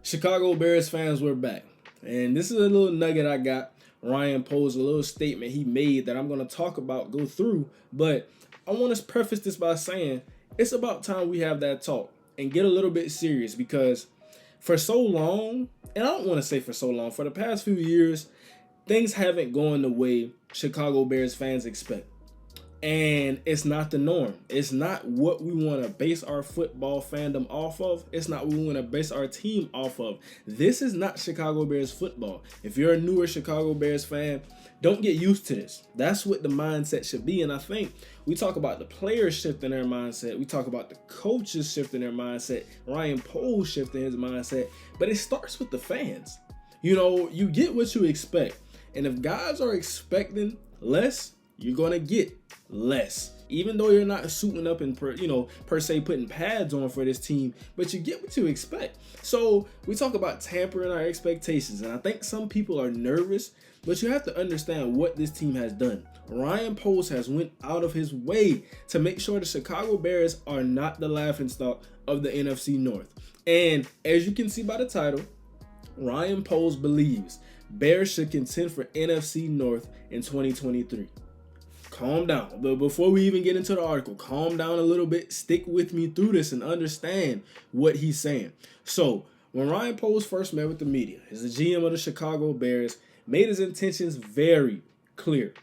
Chicago Bears fans, we're back. And this is a little nugget I got. Ryan posed a little statement he made that I'm going to talk about, go through. But I want to preface this by saying it's about time we have that talk and get a little bit serious, because for so long, and I don't want to say for so long, for the past few years, things haven't gone the way Chicago Bears fans expect. And it's not the norm. It's not what we want to base our football fandom off of. It's not what we want to base our team off of. This is not Chicago Bears football. If you're a newer Chicago Bears fan, don't get used to this. That's what the mindset should be. And I think we talk about the players shifting their mindset. We talk about the coaches shifting their mindset. Ryan Poles shifting his mindset. But it starts with the fans. You know, you get what you expect. And if guys are expecting less, you're going to get less. Even though you're not suiting up and per se putting pads on for this team, but you get what you expect. So we talk about tampering our expectations, and I think some people are nervous, but you have to understand what this team has done. Ryan Poles has went out of his way to make sure the Chicago Bears are not the laughingstock of the NFC North. And as you can see by the title, Ryan Poles believes Bears should contend for NFC North in 2023. Calm down. But before we even get into the article, calm down a little bit. Stick with me through this and understand what he's saying. So, when Ryan Poles first met with the media, as the GM of the Chicago Bears, made his intentions very clear.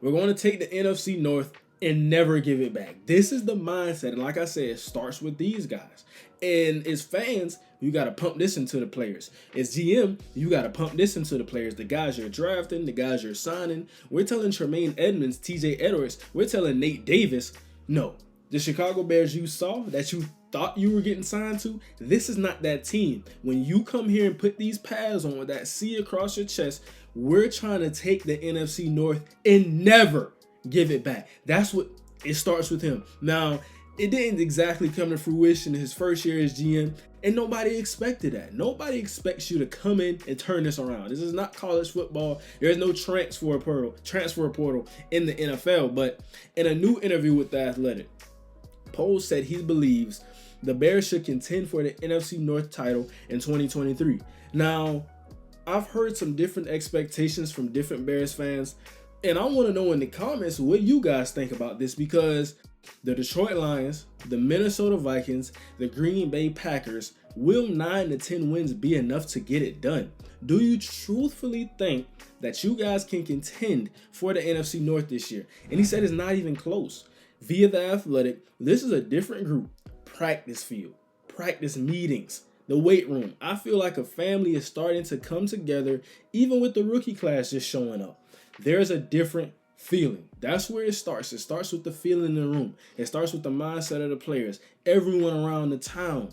We're going to take the NFC North and never give it back. This is the mindset. And like I said, it starts with these guys. And as fans, you got to pump this into the players. As GM, you got to pump this into the players. The guys you're drafting, the guys you're signing. We're telling Tremaine Edmonds, TJ Edwards, we're telling Nate Davis, no. The Chicago Bears you saw, that you thought you were getting signed to, this is not that team. When you come here and put these pads on with that C across your chest, we're trying to take the NFC North and never give it back. That's what it starts with him. Now, it didn't exactly come to fruition in his first year as GM, and nobody expected that. Nobody expects you to come in and turn this around. This is not college football. There's no transfer portal in the NFL. But in a new interview with The Athletic, Poles said he believes the Bears should contend for the NFC North title in 2023. Now, I've heard some different expectations from different Bears fans, and I want to know in the comments what you guys think about this, because the Detroit Lions, the Minnesota Vikings, the Green Bay Packers, will 9 to 10 wins be enough to get it done? Do you truthfully think that you guys can contend for the NFC North this year? And he said it's not even close. Via The Athletic, this is a different group. Practice field, practice meetings, the weight room. I feel like a family is starting to come together, even with the rookie class just showing up. There's a different feeling. That's where it starts. It starts with the feeling in the room. It starts with the mindset of the players. Everyone around the town.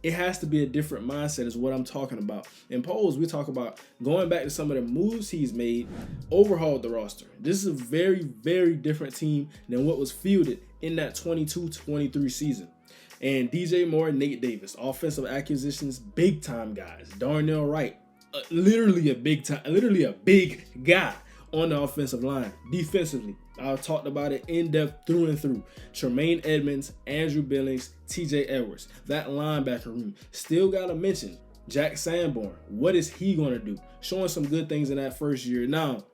It has to be a different mindset is what I'm talking about. In Poles, we talk about going back to some of the moves he's made, overhauled the roster. This is a very, very different team than what was fielded in that 22-23 season. And DJ Moore, Nate Davis, offensive acquisitions, big time guys. Darnell Wright, literally a big guy on the offensive line. Defensively, I talked about it in depth through and through. Tremaine Edmonds, Andrew Billings, TJ Edwards. That linebacker room. Still got to mention Jack Sanborn. What is he going to do? Showing some good things in that first year. Now,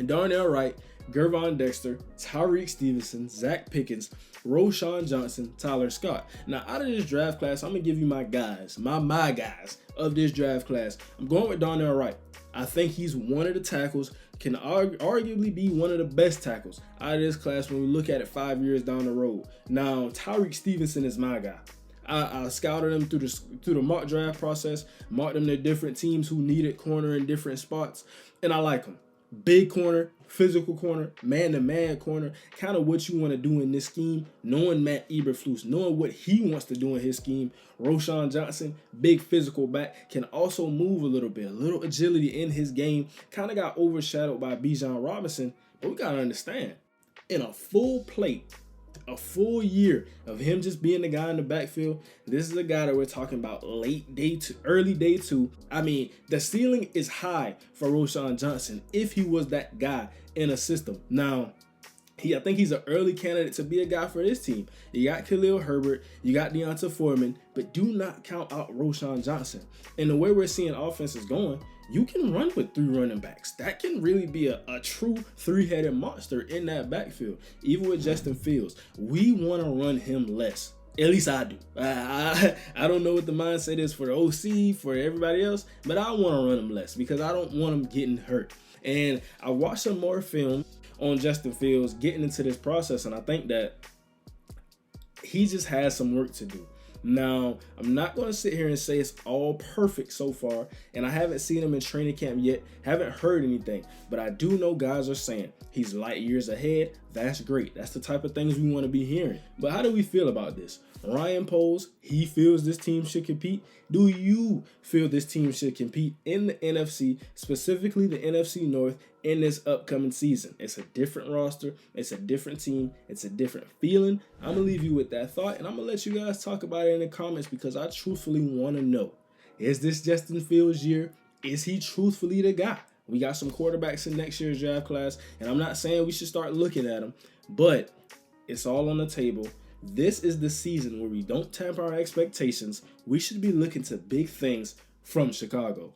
Darnell Wright, Gervon Dexter, Tyreek Stevenson, Zach Pickens, Roschon Johnson, Tyler Scott. Now, out of this draft class, I'm going to give you my guys, my guys of this draft class. I'm going with Darnell Wright. I think he's one of the tackles, can arguably be one of the best tackles out of this class when we look at it 5 years down the road. Now, Tyreek Stevenson is my guy. I scouted him through the mock draft process, marked them to different teams who needed corner in different spots, and I like him. Big corner, physical corner, man-to-man corner, kind of what you want to do in this scheme, knowing Matt Eberflus, knowing what he wants to do in his scheme. Roschon Johnson, big physical back, can also move a little bit, a little agility in his game, kind of got overshadowed by Bijan Robinson, but we got to understand, in a full plate, a full year of him just being the guy in the backfield, this is a guy that we're talking about late day to early day two. I mean, the ceiling is high for Roschon Johnson if he was that guy in a system. Now, I think he's an early candidate to be a guy for this team. You got Khalil Herbert, you got Deonta Foreman, but do not count out Roschon Johnson. And the way we're seeing offenses going, you can run with 3 running backs. That can really be a true 3-headed monster in that backfield. Even with Justin Fields, we want to run him less. At least I do. I don't know what the mindset is for the OC, for everybody else, but I want to run him less because I don't want him getting hurt. And I watched some more film on Justin Fields getting into this process, and I think that he just has some work to do. Now, I'm not going to sit here and say it's all perfect so far, and I haven't seen him in training camp yet, haven't heard anything, but I do know guys are saying he's light years ahead. That's great. That's the type of things we want to be hearing. But how do we feel about this? Ryan Poles, he feels this team should compete. Do you feel this team should compete in the NFC, specifically the NFC North, in this upcoming season? It's a different roster. It's a different team. It's a different feeling. I'm going to leave you with that thought, and I'm going to let you guys talk about it in the comments because I truthfully want to know, is this Justin Fields' year? Is he truthfully the guy? We got some quarterbacks in next year's draft class, and I'm not saying we should start looking at them, but it's all on the table. This is the season where we don't temper our expectations. We should be looking to big things from Chicago.